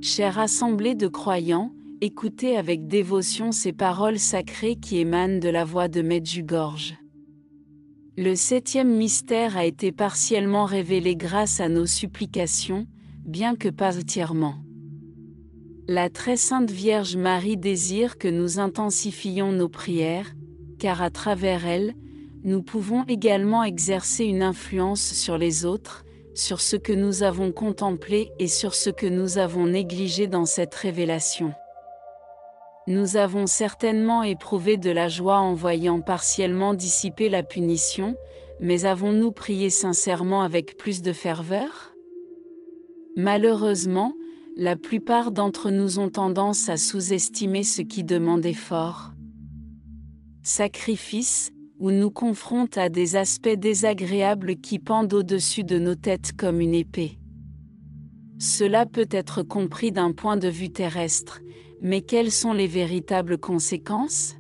Chère assemblée de croyants, écoutez avec dévotion ces paroles sacrées qui émanent de la voix de Medjugorje. Le 7e mystère a été partiellement révélé grâce à nos supplications, bien que pas entièrement. La très sainte Vierge Marie désire que nous intensifions nos prières, car à travers elles, nous pouvons également exercer une influence sur les autres, sur ce que nous avons contemplé et sur ce que nous avons négligé dans cette révélation. Nous avons certainement éprouvé de la joie en voyant partiellement dissiper la punition, mais avons-nous prié sincèrement avec plus de ferveur? Malheureusement, la plupart d'entre nous ont tendance à sous-estimer ce qui demande effort. Sacrifice, ou nous confronte à des aspects désagréables qui pendent au-dessus de nos têtes comme une épée. Cela peut être compris d'un point de vue terrestre, mais quelles sont les véritables conséquences?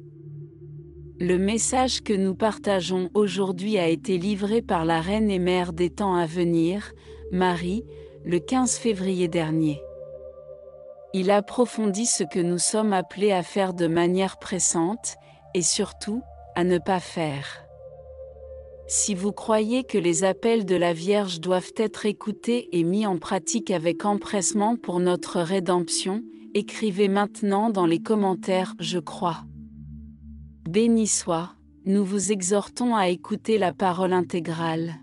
Le message que nous partageons aujourd'hui a été livré par la Reine et Mère des temps à venir, Marie, le 15 février dernier. Il approfondit ce que nous sommes appelés à faire de manière pressante, et surtout, à ne pas faire. Si vous croyez que les appels de la Vierge doivent être écoutés et mis en pratique avec empressement pour notre rédemption, écrivez maintenant dans les commentaires « Je crois ». Béni soit, nous vous exhortons à écouter la parole intégrale.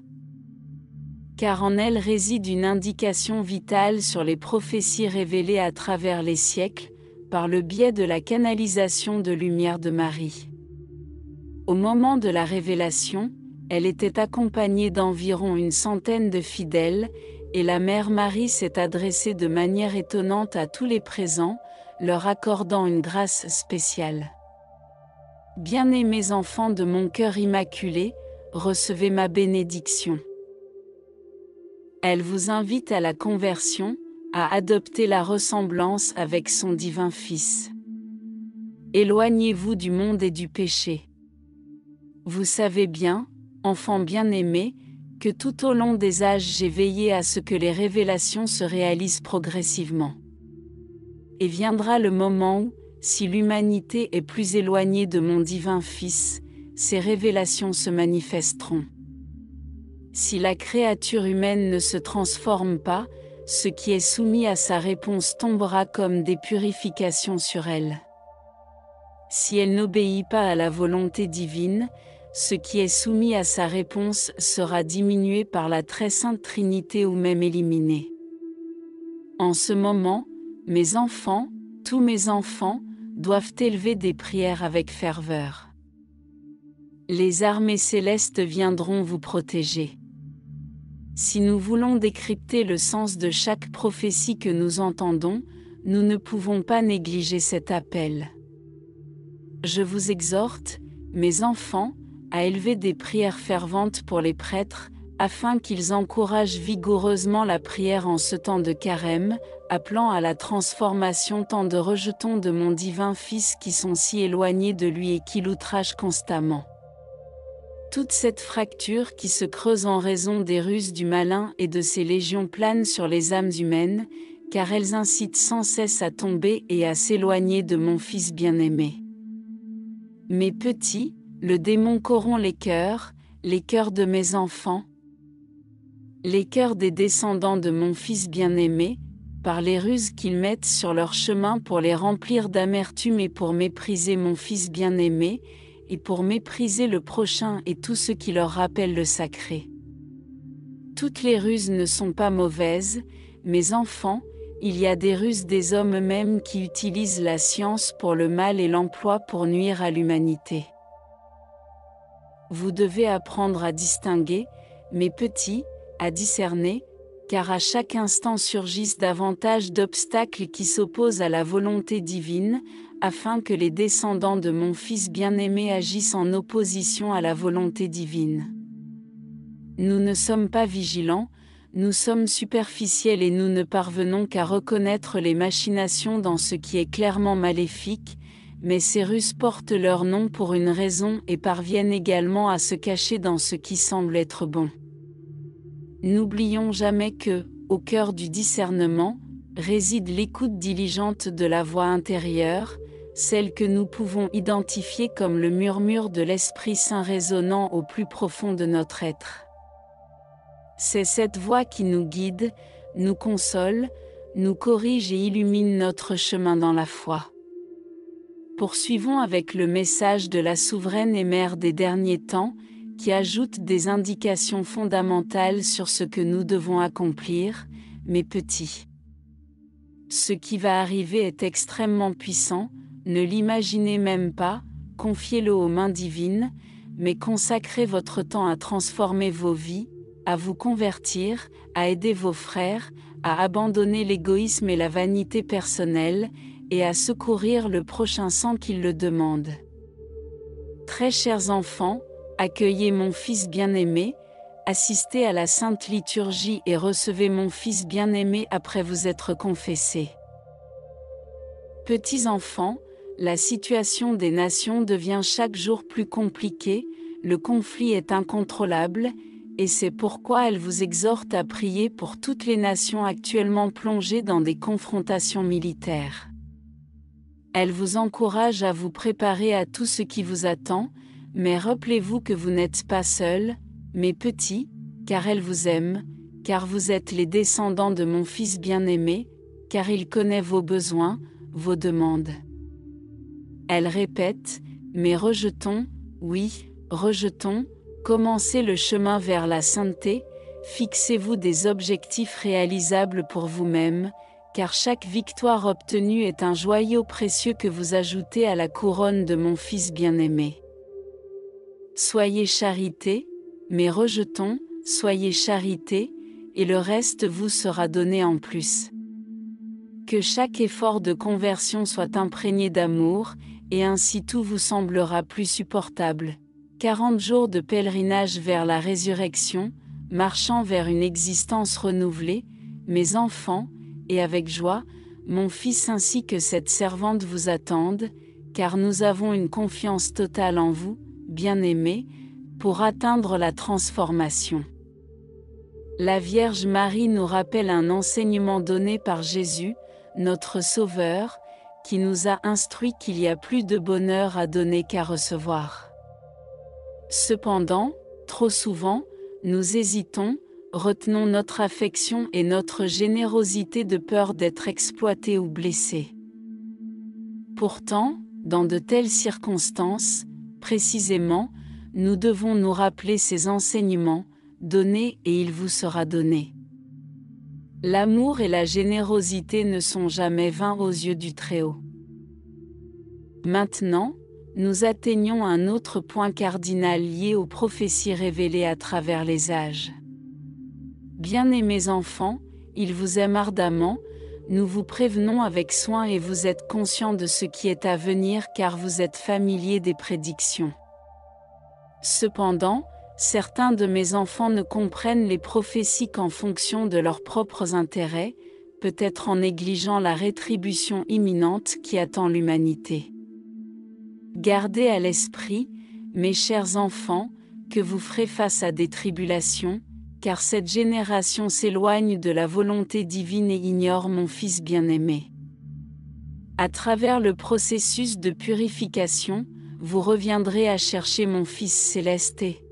Car en elle réside une indication vitale sur les prophéties révélées à travers les siècles, par le biais de la canalisation de lumière de Marie. Au moment de la révélation, elle était accompagnée d'environ une centaine de fidèles, et la Mère Marie s'est adressée de manière étonnante à tous les présents, leur accordant une grâce spéciale. Bien-aimés enfants de mon cœur immaculé, recevez ma bénédiction. Elle vous invite à la conversion, à adopter la ressemblance avec son divin Fils. Éloignez-vous du monde et du péché. Vous savez bien, enfants bien-aimés, que tout au long des âges j'ai veillé à ce que les révélations se réalisent progressivement. Et viendra le moment où, si l'humanité est plus éloignée de mon divin Fils, ces révélations se manifesteront. Si la créature humaine ne se transforme pas, ce qui est soumis à sa réponse tombera comme des purifications sur elle. Si elle n'obéit pas à la volonté divine, ce qui est soumis à sa réponse sera diminué par la très sainte Trinité ou même éliminé. En ce moment, mes enfants, tous mes enfants, doivent élever des prières avec ferveur. Les armées célestes viendront vous protéger. Si nous voulons décrypter le sens de chaque prophétie que nous entendons, nous ne pouvons pas négliger cet appel. Je vous exhorte, mes enfants, à élever des prières ferventes pour les prêtres, afin qu'ils encouragent vigoureusement la prière en ce temps de carême, appelant à la transformation tant de rejetons de mon divin Fils qui sont si éloignés de lui et qui l'outragent constamment. Toute cette fracture qui se creuse en raison des ruses du malin et de ses légions plane sur les âmes humaines, car elles incitent sans cesse à tomber et à s'éloigner de mon Fils bien-aimé. Mes petits, le démon corrompt les cœurs de mes enfants, les cœurs des descendants de mon Fils bien-aimé, par les ruses qu'ils mettent sur leur chemin pour les remplir d'amertume et pour mépriser mon Fils bien-aimé, et pour mépriser le prochain et tout ce qui leur rappelle le sacré. Toutes les ruses ne sont pas mauvaises, mes enfants, il y a des ruses des hommes eux-mêmes qui utilisent la science pour le mal et l'emploient pour nuire à l'humanité. Vous devez apprendre à distinguer, mes petits, à discerner, car à chaque instant surgissent davantage d'obstacles qui s'opposent à la volonté divine, afin que les descendants de mon Fils bien-aimé agissent en opposition à la volonté divine. Nous ne sommes pas vigilants, nous sommes superficiels et nous ne parvenons qu'à reconnaître les machinations dans ce qui est clairement maléfique, mais ces ruses portent leur nom pour une raison et parviennent également à se cacher dans ce qui semble être bon. N'oublions jamais que, au cœur du discernement, réside l'écoute diligente de la voix intérieure, celle que nous pouvons identifier comme le murmure de l'Esprit Saint résonnant au plus profond de notre être. C'est cette voix qui nous guide, nous console, nous corrige et illumine notre chemin dans la foi. Poursuivons avec le message de la souveraine et mère des derniers temps, qui ajoute des indications fondamentales sur ce que nous devons accomplir, mes petits. Ce qui va arriver est extrêmement puissant, ne l'imaginez même pas, confiez-le aux mains divines, mais consacrez votre temps à transformer vos vies, à vous convertir, à aider vos frères, à abandonner l'égoïsme et la vanité personnelle, et à secourir le prochain sans qu'il le demande. Très chers enfants, accueillez mon Fils bien-aimé, assistez à la Sainte Liturgie et recevez mon Fils bien-aimé après vous être confessés. Petits enfants, la situation des nations devient chaque jour plus compliquée, le conflit est incontrôlable, et c'est pourquoi elle vous exhorte à prier pour toutes les nations actuellement plongées dans des confrontations militaires. Elle vous encourage à vous préparer à tout ce qui vous attend, mais rappelez-vous que vous n'êtes pas seuls, mes petits, car elle vous aime, car vous êtes les descendants de mon Fils bien-aimé, car il connaît vos besoins, vos demandes. Elle répète, mais rejetons, oui, rejetons, commencez le chemin vers la sainteté, fixez-vous des objectifs réalisables pour vous-même, car chaque victoire obtenue est un joyau précieux que vous ajoutez à la couronne de mon Fils bien-aimé. Soyez charité, mais rejetons, soyez charité, et le reste vous sera donné en plus. Que chaque effort de conversion soit imprégné d'amour, et ainsi tout vous semblera plus supportable. 40 jours de pèlerinage vers la résurrection, marchant vers une existence renouvelée, mes enfants, et avec joie, mon Fils ainsi que cette servante vous attendent, car nous avons une confiance totale en vous, bien-aimés, pour atteindre la transformation. La Vierge Marie nous rappelle un enseignement donné par Jésus, notre Sauveur, qui nous a instruit qu'il y a plus de bonheur à donner qu'à recevoir. Cependant, trop souvent, nous hésitons, retenons notre affection et notre générosité de peur d'être exploités ou blessés. Pourtant, dans de telles circonstances, précisément, nous devons nous rappeler ces enseignements, donnez et il vous sera donné. L'amour et la générosité ne sont jamais vains aux yeux du Très-Haut. Maintenant, nous atteignons un autre point cardinal lié aux prophéties révélées à travers les âges. Bien-aimés enfants, il vous aime ardemment, nous vous prévenons avec soin et vous êtes conscients de ce qui est à venir car vous êtes familiers des prédictions. Cependant, certains de mes enfants ne comprennent les prophéties qu'en fonction de leurs propres intérêts, peut-être en négligeant la rétribution imminente qui attend l'humanité. Gardez à l'esprit, mes chers enfants, que vous ferez face à des tribulations, car cette génération s'éloigne de la volonté divine et ignore mon Fils bien-aimé. À travers le processus de purification, vous reviendrez à chercher mon Fils céleste et,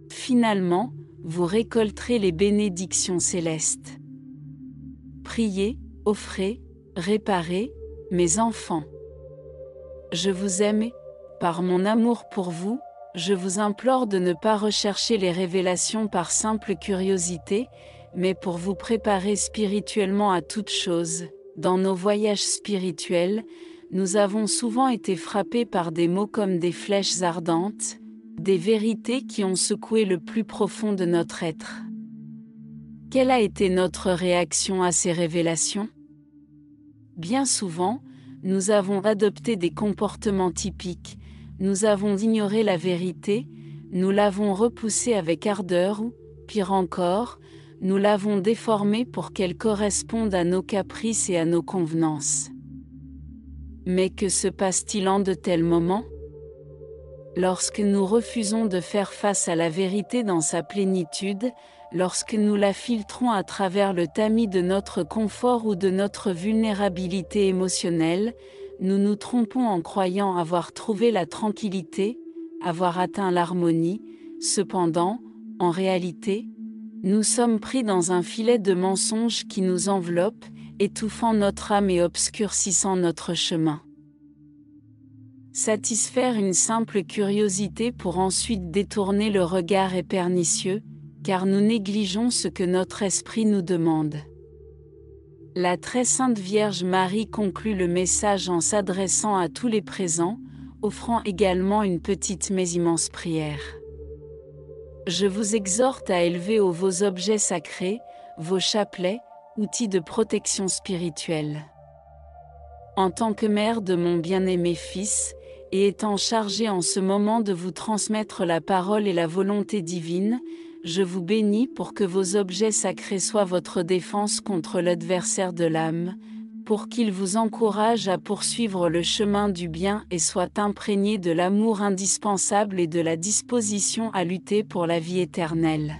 finalement, vous récolterez les bénédictions célestes. Priez, offrez, réparez, mes enfants. Je vous aime et, par mon amour pour vous, je vous implore de ne pas rechercher les révélations par simple curiosité, mais pour vous préparer spirituellement à toute chose. Dans nos voyages spirituels, nous avons souvent été frappés par des mots comme des flèches ardentes, des vérités qui ont secoué le plus profond de notre être. Quelle a été notre réaction à ces révélations? Bien souvent, nous avons adopté des comportements typiques, nous avons ignoré la vérité, nous l'avons repoussée avec ardeur ou, pire encore, nous l'avons déformée pour qu'elle corresponde à nos caprices et à nos convenances. Mais que se passe-t-il en de tels moments? Lorsque nous refusons de faire face à la vérité dans sa plénitude, lorsque nous la filtrons à travers le tamis de notre confort ou de notre vulnérabilité émotionnelle, nous nous trompons en croyant avoir trouvé la tranquillité, avoir atteint l'harmonie. Cependant, en réalité, nous sommes pris dans un filet de mensonges qui nous enveloppe, étouffant notre âme et obscurcissant notre chemin. Satisfaire une simple curiosité pour ensuite détourner le regard est pernicieux, car nous négligeons ce que notre esprit nous demande. La très sainte Vierge Marie conclut le message en s'adressant à tous les présents, offrant également une petite mais immense prière. Je vous exhorte à élever haut vos objets sacrés, vos chapelets, outils de protection spirituelle. En tant que mère de mon bien-aimé fils, et étant chargée en ce moment de vous transmettre la parole et la volonté divine, je vous bénis pour que vos objets sacrés soient votre défense contre l'adversaire de l'âme, pour qu'il vous encourage à poursuivre le chemin du bien et soit imprégné de l'amour indispensable et de la disposition à lutter pour la vie éternelle.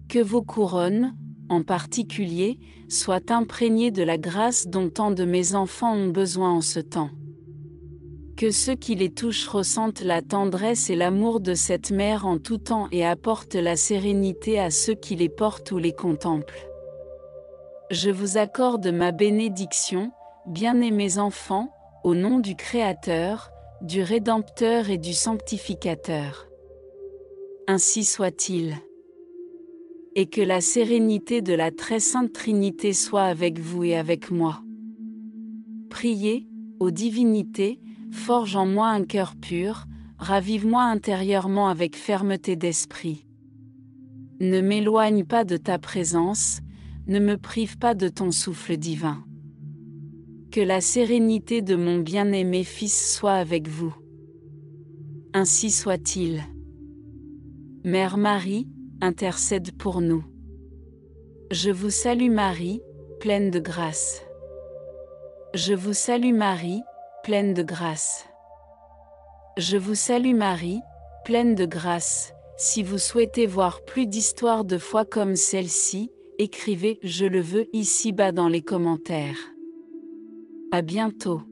Que vos couronnes, en particulier, soient imprégnées de la grâce dont tant de mes enfants ont besoin en ce temps. Que ceux qui les touchent ressentent la tendresse et l'amour de cette mère en tout temps et apportent la sérénité à ceux qui les portent ou les contemplent. Je vous accorde ma bénédiction, bien-aimés enfants, au nom du Créateur, du Rédempteur et du Sanctificateur. Ainsi soit-il. Et que la sérénité de la très sainte Trinité soit avec vous et avec moi. Priez, ô divinités, forge en moi un cœur pur, ravive-moi intérieurement avec fermeté d'esprit. Ne m'éloigne pas de ta présence, ne me prive pas de ton souffle divin. Que la sérénité de mon bien-aimé Fils soit avec vous. Ainsi soit-il. Mère Marie, intercède pour nous. Je vous salue Marie, pleine de grâce. Je vous salue Marie, pleine de grâce. Je vous salue Marie, pleine de grâce. Si vous souhaitez voir plus d'histoires de foi comme celle-ci, écrivez « Je le veux » ici-bas dans les commentaires. À bientôt.